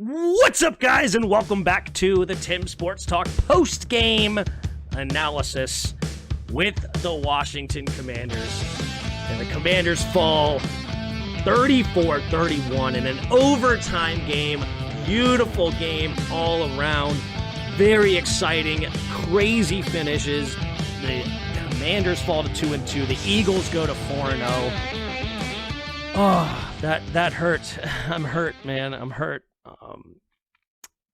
What's up, guys, and welcome back to the Tim Sports Talk post-game analysis with the Washington Commanders. And the Commanders fall 34-31 in an overtime game. Beautiful game all around. Very exciting, crazy finishes. The Commanders fall to 2-2. The Eagles go to 4-0. Oh, that hurt. I'm hurt, man. I'm hurt.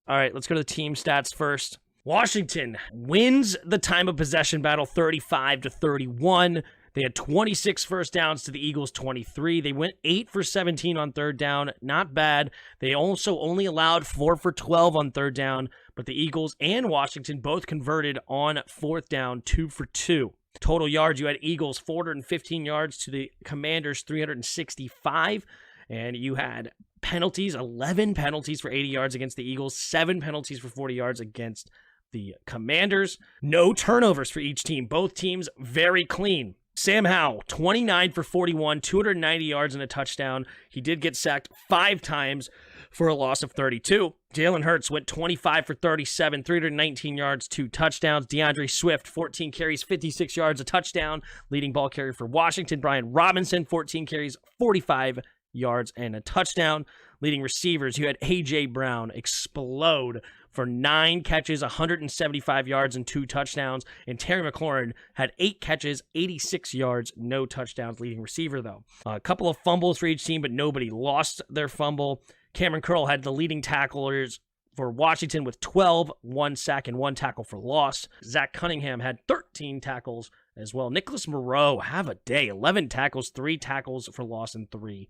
All right, let's go to the team stats first. Washington wins the time of possession battle 35-31. They had 26 first downs to the Eagles' 23. They went 8 for 17 on third down. Not bad. They also only allowed 4 for 12 on third down, but the Eagles and Washington both converted on fourth down, 2 for 2. Total yards, you had Eagles 415 yards to the Commanders 365. And you had penalties, 11 penalties for 80 yards against the Eagles, 7 penalties for 40 yards against the Commanders. No turnovers for each team. Both teams very clean. Sam Howell, 29 for 41, 290 yards and a touchdown. He did get sacked 5 times for a loss of 32. Jalen Hurts went 25 for 37, 319 yards, 2 touchdowns. DeAndre Swift, 14 carries, 56 yards, a touchdown. Leading ball carrier for Washington, Brian Robinson, 14 carries, 45 yards and a touchdown. Leading receivers, you had A.J. Brown explode for 9 catches, 175 yards and 2 touchdowns. And Terry McLaurin had 8 catches, 86 yards, no touchdowns. Leading receiver, though. A couple of fumbles for each team, but nobody lost their fumble. Cameron Curl had the leading tacklers for Washington with 12, 1 sack and 1 tackle for loss. Zach Cunningham had 13 tackles as well. Nicholas Moreau, have a day. 11 tackles, 3 tackles for loss, and 3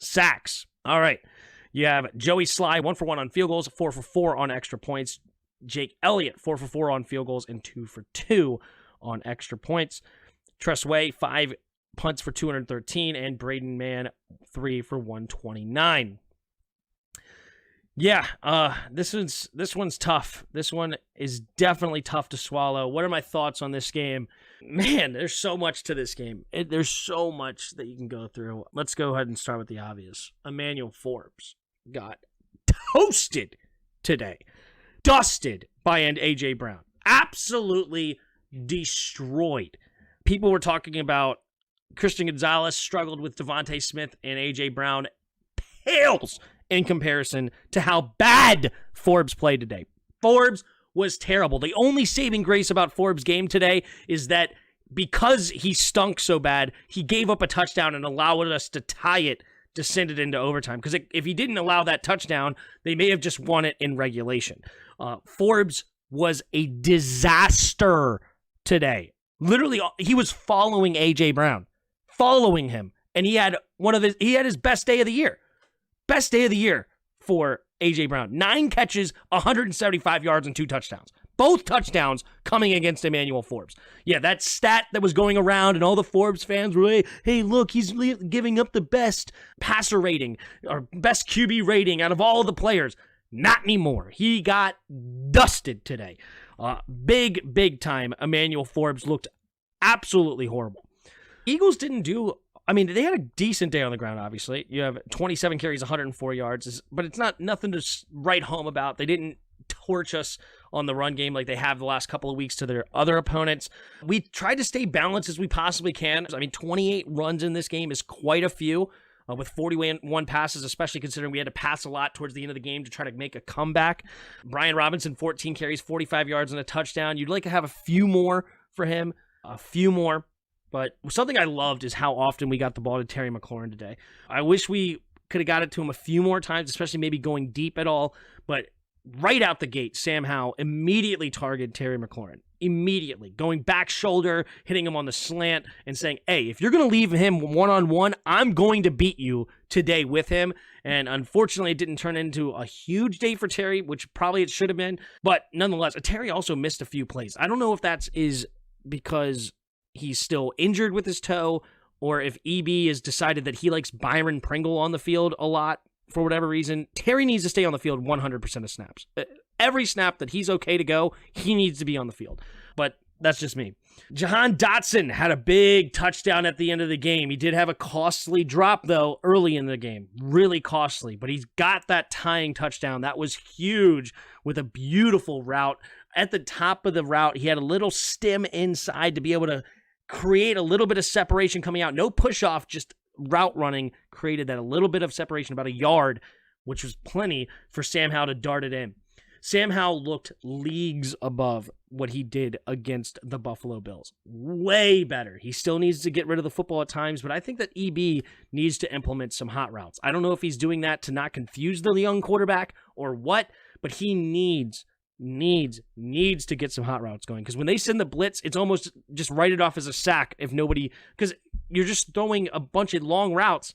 sacks. All right. You have Joey Sly, 1 for 1 on field goals, 4 for 4 on extra points. Jake Elliott, 4 for 4 on field goals, and 2 for 2 on extra points. Tress Way, 5 punts for 213, and Braden Mann, 3 for 129. Yeah, this one's tough. This one is definitely tough to swallow. What are my thoughts on this game? Man, there's so much to this game. There's so much that you can go through. Let's go ahead and start with the obvious. Emmanuel Forbes got toasted today. Dusted by A.J. Brown. Absolutely destroyed. People were talking about Christian Gonzalez struggled with Devontae Smith, and A.J. Brown pales in comparison to how bad Forbes played today. Forbes was terrible. The only saving grace about Forbes' game today is that because he stunk so bad, he gave up a touchdown and allowed us to tie it to send it into overtime. Because if he didn't allow that touchdown, they may have just won it in regulation. Forbes was a disaster today. Literally, he was following A.J. Brown. Following him. And he had his best day of the year. Best day of the year for A.J. Brown. 9 catches, 175 yards, and 2 touchdowns. Both touchdowns coming against Emmanuel Forbes. Yeah, that stat that was going around and all the Forbes fans were, hey, look, he's giving up the best passer rating or best QB rating out of all the players. Not anymore. He got dusted today. Big time. Emmanuel Forbes looked absolutely horrible. Eagles didn't do... they had a decent day on the ground, obviously. You have 27 carries, 104 yards, but it's nothing to write home about. They didn't torch us on the run game like they have the last couple of weeks to their other opponents. We tried to stay balanced as we possibly can. 28 runs in this game is quite a few, with 41 passes, especially considering we had to pass a lot towards the end of the game to try to make a comeback. Brian Robinson, 14 carries, 45 yards, and a touchdown. You'd like to have a few more for him, a few more. But something I loved is how often we got the ball to Terry McLaurin today. I wish we could have got it to him a few more times, especially maybe going deep at all. But right out the gate, Sam Howell immediately targeted Terry McLaurin. Immediately. Going back shoulder, hitting him on the slant, and saying, hey, if you're going to leave him one-on-one, I'm going to beat you today with him. And unfortunately, it didn't turn into a huge day for Terry, which probably it should have been. But nonetheless, Terry also missed a few plays. I don't know if that is because he's still injured with his toe, or if EB has decided that he likes Byron Pringle on the field a lot for whatever reason. Terry needs to stay on the field 100% of snaps. Every snap that he's okay to go, he needs to be on the field. But That's just me. Jahan Dotson had a big touchdown at the end of the game. He did have a costly drop, though, early in the game. Really costly. But he's got that tying touchdown. That was huge with a beautiful route. At the top of the route, he had a little stem inside to be able to create a little bit of separation coming out. No push-off, just route running created that a little bit of separation, about a yard, which was plenty for Sam Howell to dart it in. Sam Howell looked leagues above what he did against the Buffalo Bills. Way better. He still needs to get rid of the football at times, but I think that EB needs to implement some hot routes. I don't know if he's doing that to not confuse the young quarterback or what, but he needs to get some hot routes going, because when they send the blitz, it's almost just write it off as a sack if nobody, because you're just throwing a bunch of long routes.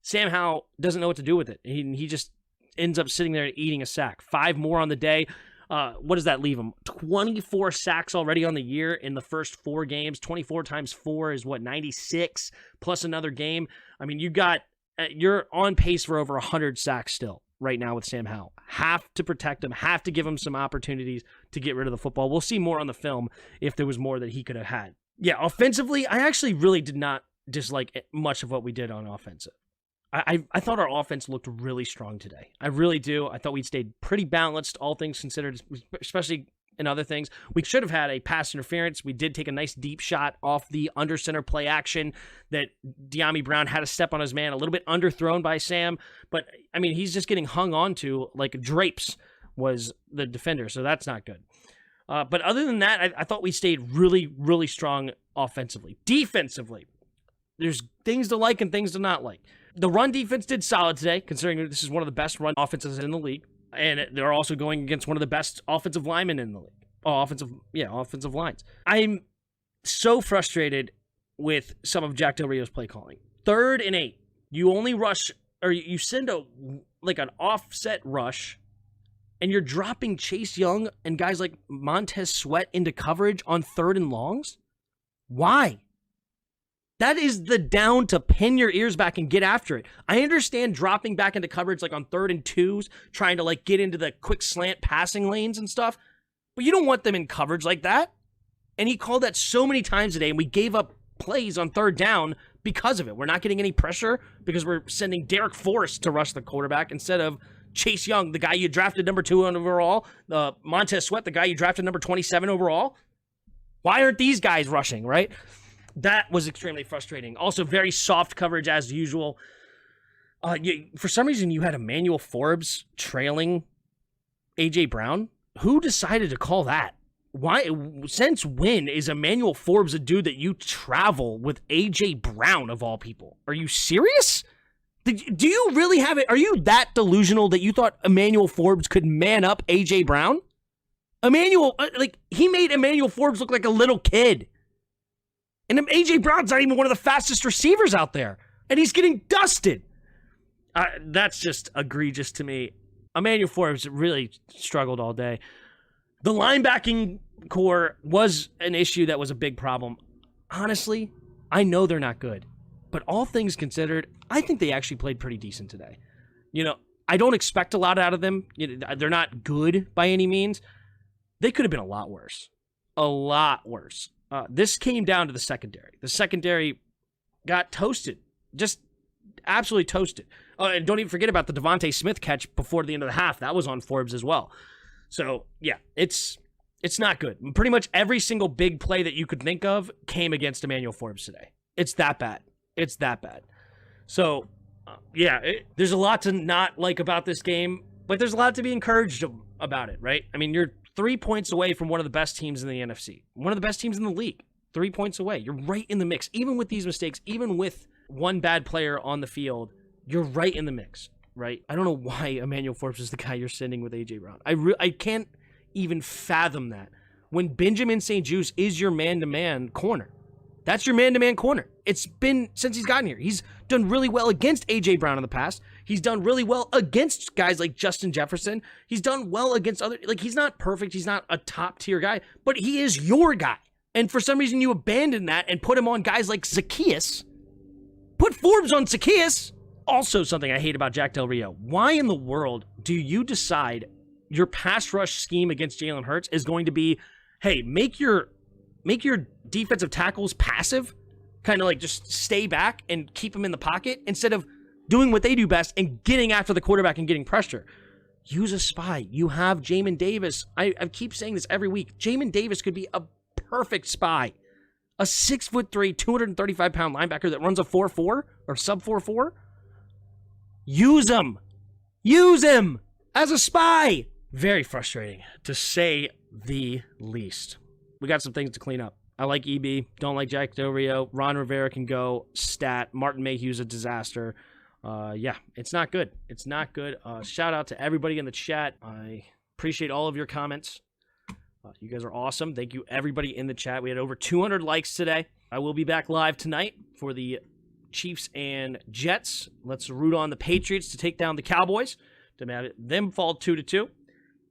Sam Howell doesn't know what to do with it. He just ends up sitting there eating a sack. 5 more on the day. What does that leave him? 24 sacks already on the year in the first 4 games. 24 times 4 is what, 96 plus another game. I mean, you're on pace for over 100 sacks still right now with Sam Howell. Have to protect him, have to give him some opportunities to get rid of the football. We'll see more on the film if there was more that he could have had. Yeah, offensively, I actually really did not dislike much of what we did on offensive. I thought our offense looked really strong today. I really do. I thought we stayed pretty balanced, all things considered, especially in other things. We should have had a pass interference. We did take a nice deep shot off the under center play action that De'Ami Brown had a step on his man, a little bit underthrown by Sam. But, I mean, he's just getting hung on to like drapes was the defender, so that's not good. But other than that, I thought we stayed really, really strong offensively. Defensively, there's things to like and things to not like. The run defense did solid today, considering this is one of the best run offenses in the league. And they're also going against one of the best offensive linemen in the league. Offensive lines. I'm so frustrated with some of Jack Del Rio's play calling. 3rd and 8. You only rush, or you send an offset rush, and you're dropping Chase Young and guys like Montez Sweat into coverage on 3rd and longs? Why? That is the down to pin your ears back and get after it. I understand dropping back into coverage like on 3rd and 2s, trying to like get into the quick slant passing lanes and stuff, but you don't want them in coverage like that. And he called that so many times today, and we gave up plays on 3rd down because of it. We're not getting any pressure because we're sending Derek Forrest to rush the quarterback instead of Chase Young, the guy you drafted number 2 overall, Montez Sweat, the guy you drafted number 27 overall. Why aren't these guys rushing, right? That was extremely frustrating. Also, very soft coverage as usual. For some reason, you had Emmanuel Forbes trailing A.J. Brown. Who decided to call that? Why? Since when is Emmanuel Forbes a dude that you travel with A.J. Brown, of all people? Are you serious? Do you really have it? Are you that delusional that you thought Emmanuel Forbes could man up A.J. Brown? He made Emmanuel Forbes look like a little kid. And A.J. Brown's not even one of the fastest receivers out there. And he's getting dusted. That's just egregious to me. Emmanuel Forbes really struggled all day. The linebacking core was an issue that was a big problem. Honestly, I know they're not good. But all things considered, I think they actually played pretty decent today. I don't expect a lot out of them. They're not good by any means. They could have been a lot worse. A lot worse. This came down to the secondary. The secondary got toasted. Just absolutely toasted. And don't even forget about the Devontae Smith catch before the end of the half. That was on Forbes as well. So, yeah, it's not good. Pretty much every single big play that you could think of came against Emmanuel Forbes today. It's that bad. It's that bad. So, there's a lot to not like about this game, but there's a lot to be encouraged about it, right? I mean, you're 3 points away from one of the best teams in the NFC. One of the best teams in the league. 3 points away. You're right in the mix. Even with these mistakes, even with one bad player on the field, you're right in the mix, right? I don't know why Emmanuel Forbes is the guy you're sending with A.J. Brown. I can't even fathom that. When Benjamin St-Juste is your man-to-man corner. That's your man-to-man corner. It's been since he's gotten here. He's done really well against A.J. Brown in the past. He's done really well against guys like Justin Jefferson. He's done well against other, he's not perfect. He's not a top-tier guy, but he is your guy. And for some reason, you abandon that and put him on guys like Zacchaeus. Put Forbes on Zacchaeus. Also, something I hate about Jack Del Rio. Why in the world do you decide your pass rush scheme against Jalen Hurts is going to be, hey, make your make your defensive tackles passive, kind of like just stay back and keep them in the pocket instead of doing what they do best and getting after the quarterback and getting pressure. Use a spy. You have Jamin Davis. I keep saying this every week. Jamin Davis could be a perfect spy. A 6'3", 235-pound linebacker that runs a 4.4 or sub 4.4. Use him. Use him as a spy. Very frustrating, to say the least. We got some things to clean up. I like EB. Don't like Jack Del Rio. Ron Rivera can go. Stat. Martin Mayhew's a disaster. Yeah, it's not good. It's not good. Shout out to everybody in the chat. I appreciate all of your comments. You guys are awesome. Thank you, everybody in the chat. We had over 200 likes today. I will be back live tonight for the Chiefs and Jets. Let's root on the Patriots to take down the Cowboys, to have them fall 2-2.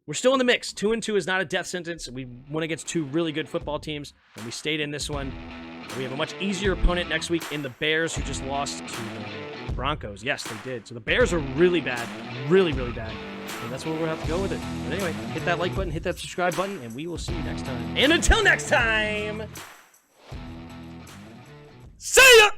We're still in the mix. 2-2 is not a death sentence. We went against two really good football teams, and we stayed in this one. We have a much easier opponent next week in the Bears, who just lost to the Broncos. Yes, they did. So the Bears are really bad. Really, really bad. And that's where we're going to have to go with it. But anyway, hit that like button, hit that subscribe button, and we will see you next time. And until next time, see ya!